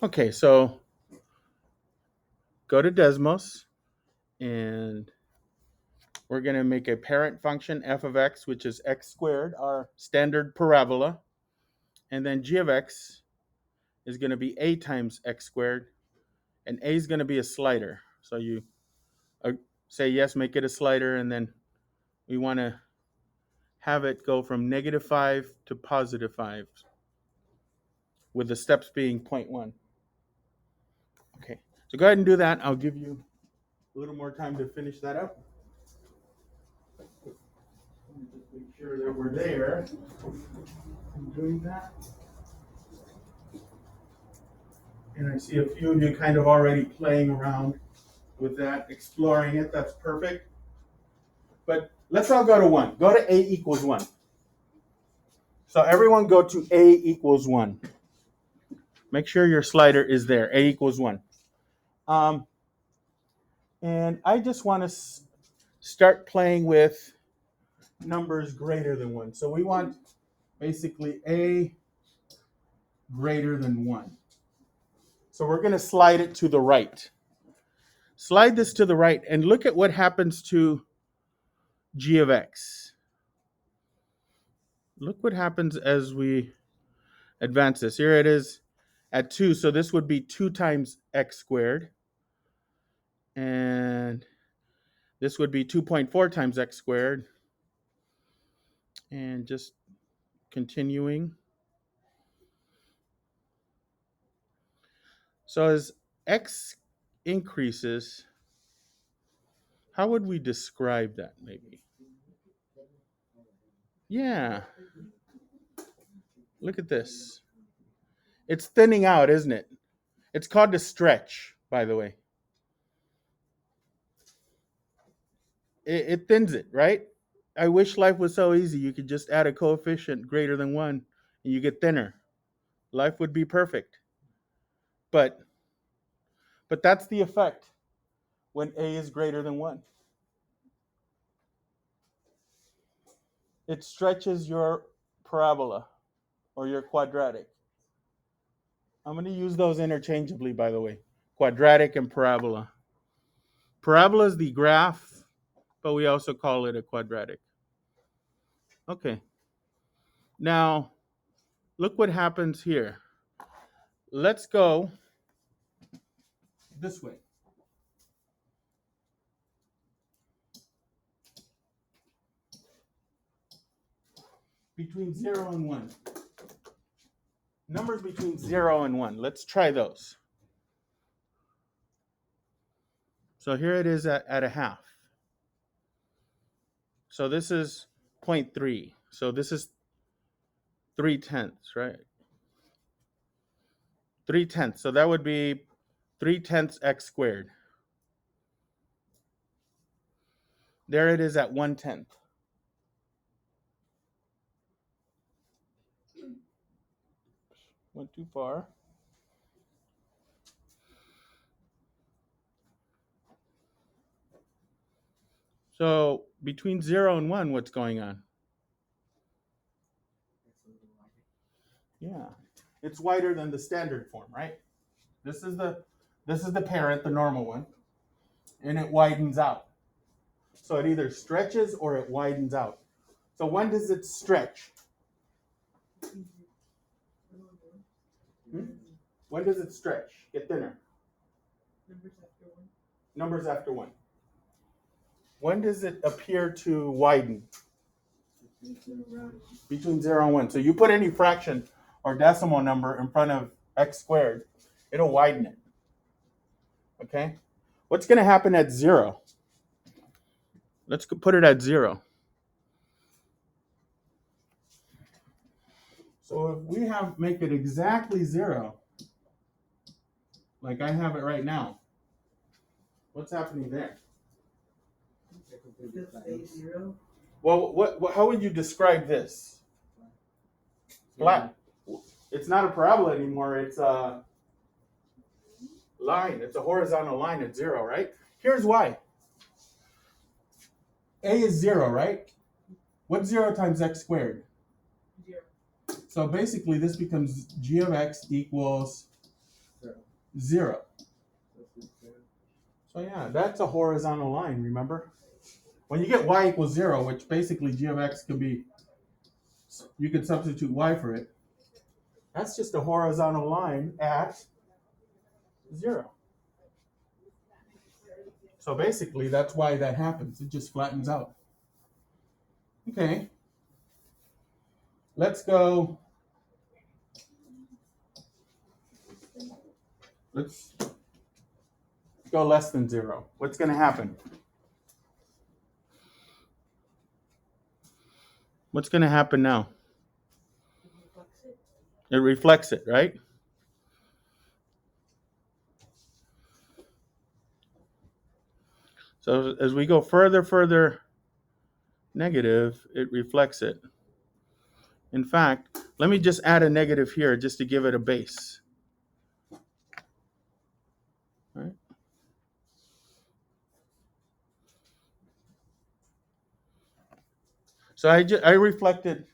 Okay, so go to Desmos, and we're going to make a parent function f of x, which is x squared, our standard parabola. And then g of x is going to be a times x squared, and a is going to be a slider. So you say yes, make it a slider, and then we want to have it go from -5 to +5, with the steps being 0.1. Okay, so go ahead and do that. I'll give you a little more time to finish that up. Let me just make sure that we're there. I'm doing that. And I see a few of you kind of already playing around with that, exploring it. That's perfect. But let's all go to 1. Go to a equals 1. So everyone go to a equals 1. Make sure your slider is there. A equals 1. And I just want to start playing with numbers greater than 1. So we want basically a greater than 1. So we're going to slide it to the right. Slide this to the right and look at what happens to g of x. Look what happens as we advance this. Here it is at 2. So this would be 2 times x squared. And this would be 2.4 times x squared. And just continuing. So as x increases, how would we describe that maybe? Yeah. Look at this. It's thinning out, isn't it? It's called the stretch, by the way. It thins it, right? I wish life was so easy. You could just add a coefficient greater than 1 and you get thinner. Life would be perfect. But that's the effect when a is greater than 1. It stretches your parabola or your quadratic. I'm going to use those interchangeably, by the way. Quadratic and parabola. Parabola is the graph, but we also call it a quadratic. Okay. Now, look what happens here. Let's go this way. Between 0 and 1. Numbers between 0 and 1. Let's try those. So here it is at a half. So this is 0.3. So this is 3/10, right? 3/10. So that would be 3/10 x squared. There it is at 1/10. Went too far. So between 0 and 1, what's going on? Yeah. It's wider than the standard form, right? This is the parent, the normal one, and it widens out. So it either stretches or it widens out. So when does it stretch? When does it stretch? Get thinner. Numbers after 1. When does it appear to widen? Between 0 and 1. So you put any fraction or decimal number in front of x squared, it'll widen it. Okay? What's going to happen at 0? Let's put it at 0. So if we make it exactly 0, like I have it right now, what's happening there? Well, how would you describe this? Flat. It's not a parabola anymore. It's a line. It's a horizontal line at 0, right? Here's why. A is 0, right? What's 0 times x squared? 0. So basically, this becomes g of x equals 0. So yeah, that's a horizontal line, remember? When you get y equals 0, which basically g of x can be, you can substitute y for it. That's just a horizontal line at 0. So basically, that's why that happens. It just flattens out. Okay. Let's go. Let's go less than 0. What's going to happen? What's going to happen now? It reflects it, right? So as we go further negative, it reflects it. In fact, let me just add a negative here just to give it a base. All right. So I reflected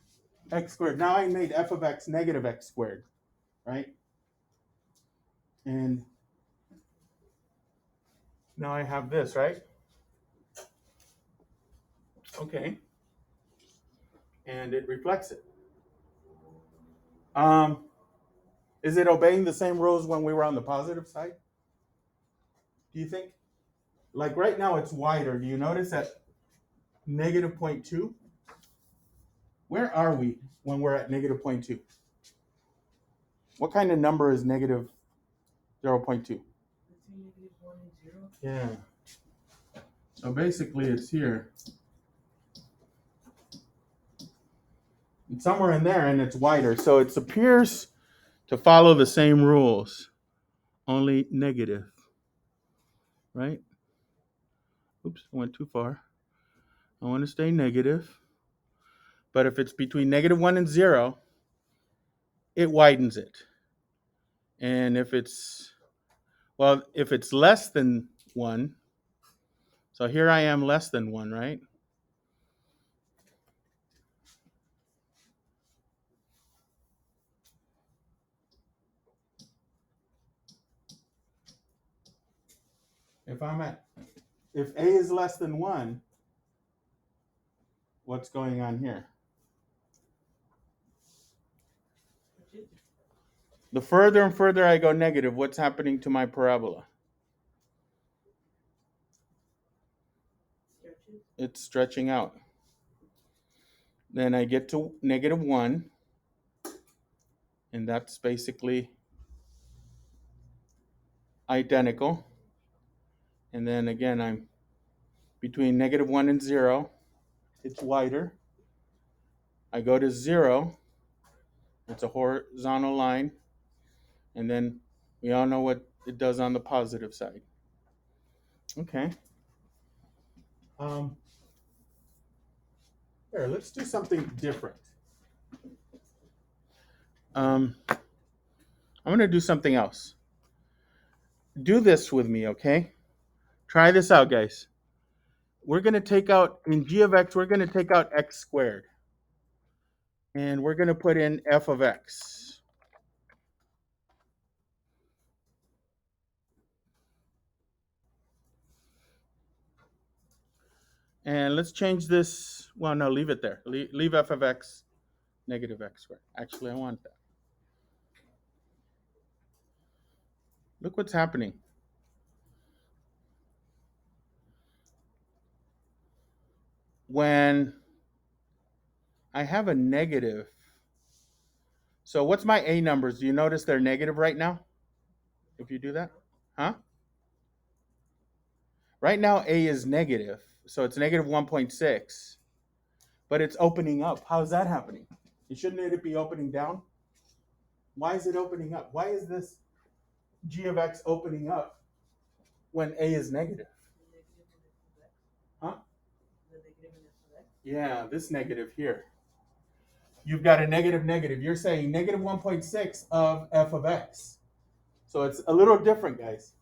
x squared. Now I made f of x negative x squared, right? And now I have this, right? Okay. And it reflects it. Is it obeying the same rules when we were on the positive side? Do you think? Like right now it's wider. Do you notice at negative 0.2? Where are we when we're at negative 0.2? What kind of number is negative 0.2? Yeah. So basically it's here. It's somewhere in there and it's wider. So it appears to follow the same rules, only negative, right? Oops, I went too far. I want to stay negative. But if it's between negative 1 and 0, it widens it. And if it's less than 1, so here I am less than 1, right? If a is less than 1, what's going on here? The further and further I go negative, what's happening to my parabola? It's stretching out. Then I get to negative 1, and that's basically identical. And then again, I'm between negative 1 and 0. It's wider. I go to 0. It's a horizontal line. And then we all know what it does on the positive side. Okay. Here, let's do something different. I'm going to do something else. Do this with me, okay? Try this out, guys. We're going to take out, in g of x, we're going to take out x squared. And we're going to put in f of x. And let's change this. Well, no, leave it there. Leave f of x negative x squared. Actually, I want that. Look what's happening. When I have a negative, so what's my a numbers? Do you notice they're negative right now? If you do that? Huh? Right now, a is negative. So it's negative 1.6. But it's opening up. How's that happening? Shouldn't it be opening down? Why is it opening up? Why is this g of x opening up when a is negative? Huh? Yeah, this negative here. You've got a negative negative. You're saying negative 1.6 of f of x. So it's a little different, guys.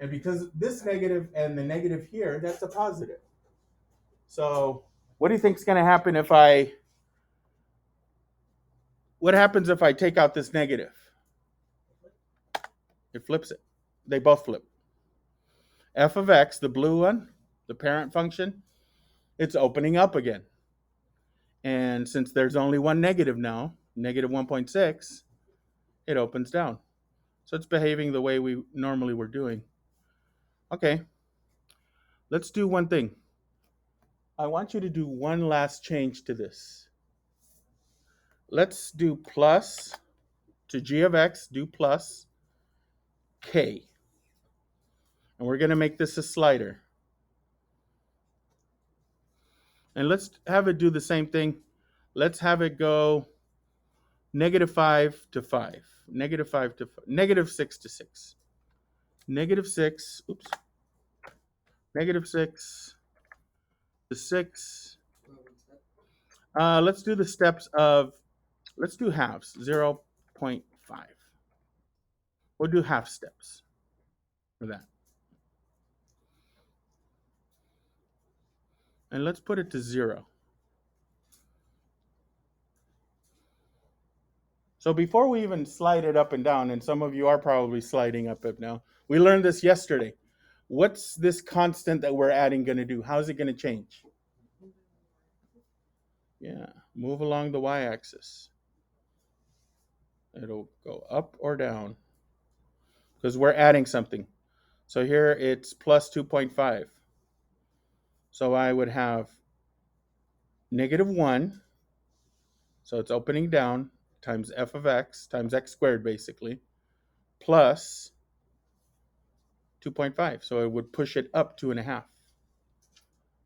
And because this negative and the negative here, that's a positive. So what do you think is going to happen what happens if I take out this negative? It flips it. they both flip. F of x, the blue one, the parent function, it's opening up again. And since there's only one negative now, negative 1.6, it opens down. So it's behaving the way we normally were doing. Okay, let's do one thing. I want you to do one last change to this. Let's do plus to g of x, do plus k. And we're going to make this a slider. And let's have it do the same thing. Let's have it go negative 5 to 5, negative 5 to 5, negative 6 to 6, negative 6, oops, negative 6 to 6. Let's do the steps of, let's do halves, 0.5. We'll do half steps for that. And let's put it to 0. So before we even slide it up and down, and some of you are probably sliding up and now, we learned this yesterday. What's this constant that we're adding going to do? How is it going to change? Yeah, move along the y-axis. It'll go up or down because we're adding something. So here it's plus 2.5. So I would have negative 1. So it's opening down times f of x times x squared basically plus 2.5. So it would push it up 2.5. I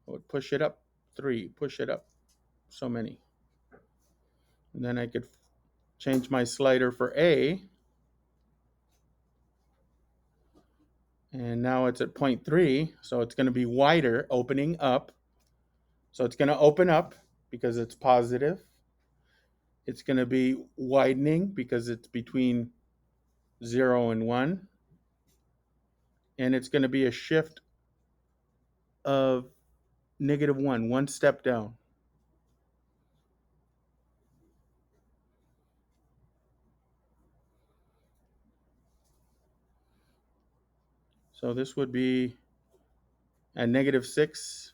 would push it up 3, push it up so many. And then I could change my slider for A. And now it's at 0.3, so it's going to be wider, opening up. So it's going to open up because it's positive. It's going to be widening because it's between 0 and 1. And it's going to be a shift of negative 1, one step down. So this would be at negative 6,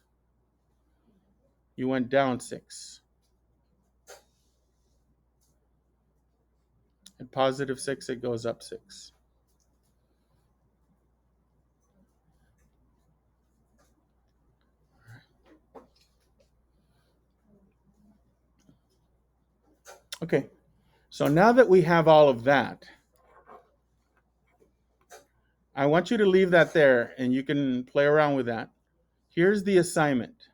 you went down 6. At positive 6, it goes up 6. Okay, so now that we have all of that, I want you to leave that there and you can play around with that. Here's the assignment.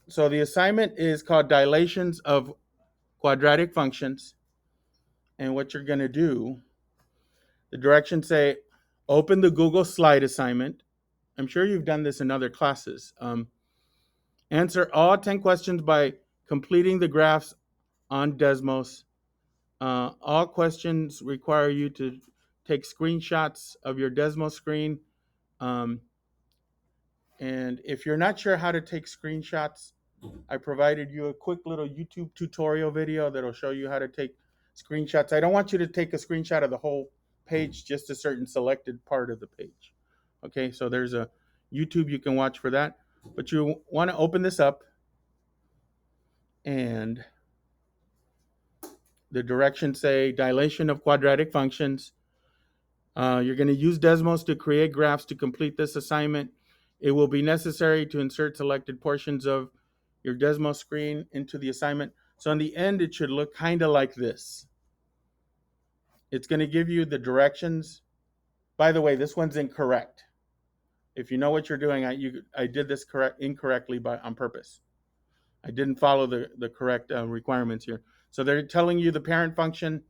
So the assignment is called Dilations of Quadratic Functions. And what you're going to do, the directions say, open the Google Slide assignment. I'm sure you've done this in other classes. Answer all 10 questions by completing the graphs on Desmos. All questions require you to take screenshots of your Desmos screen. And if you're not sure how to take screenshots, I provided you a quick little YouTube tutorial video that'll show you how to take screenshots. I don't want you to take a screenshot of the whole page, just a certain selected part of the page. Okay, so there's a YouTube you can watch for that. But you want to open this up, and the directions say dilation of quadratic functions. You're going to use Desmos to create graphs to complete this assignment. It will be necessary to insert selected portions of your Desmos screen into the assignment. So in the end, it should look kind of like this. It's going to give you the directions. By the way, this one's incorrect. If you know what you're doing, I did this incorrectly on purpose. I didn't follow the correct requirements here. So they're telling you the parent function.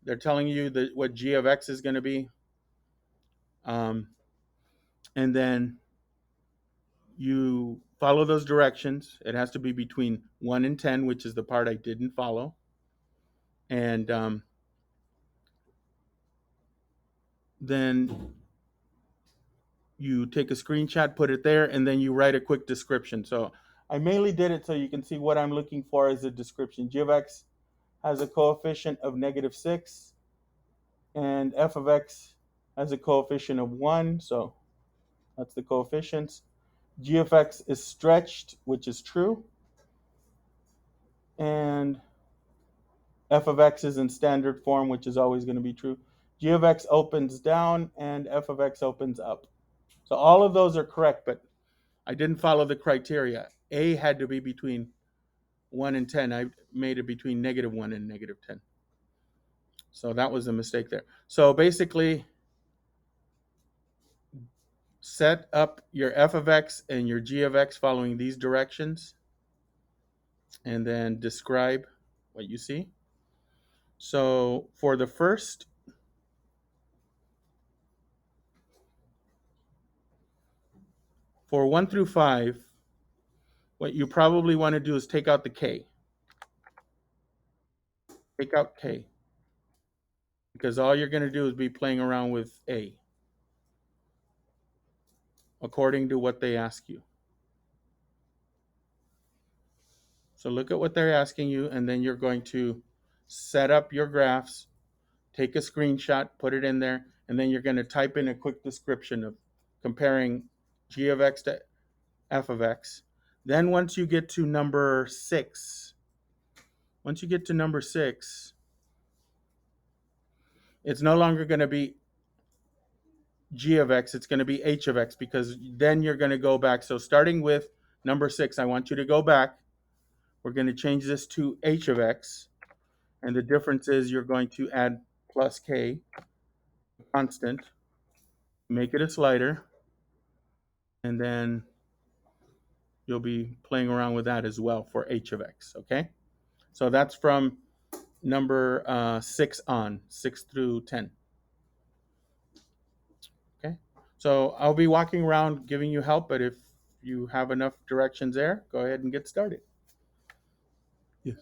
They're telling you what g of x is going to be. And then you follow those directions. It has to be between 1 and 10, which is the part I didn't follow. And then you take a screenshot, put it there, and then you write a quick description. So I mainly did it so you can see what I'm looking for as a description. G of x has a coefficient of negative 6, and f of x has a coefficient of 1, so that's the coefficients. G of x is stretched, which is true. And f of x is in standard form, which is always going to be true. G of x opens down, and f of x opens up. So all of those are correct, but I didn't follow the criteria. A had to be between 1 and 10. I made it between -1 and -10. So that was a mistake there. So basically, set up your f of x and your g of x following these directions, and then describe what you see. So for the first, for 1 through 5, what you probably want to do is take out the k. Take out k. Because all you're going to do is be playing around with a, according to what they ask you. So look at what they're asking you, and then you're going to set up your graphs, take a screenshot, put it in there, and then you're going to type in a quick description of comparing g of x to f of x. Then once you get to number 6, it's no longer going to be g of x, it's going to be h of x, because then you're going to go back. So starting with number 6, I want you to go back. We're going to change this to h of x, and the difference is you're going to add plus k, constant, make it a slider, and then you'll be playing around with that as well for h of x, okay? So that's from number 6 on, 6 through 10. Okay, so I'll be walking around giving you help, but if you have enough directions there, go ahead and get started. Yes.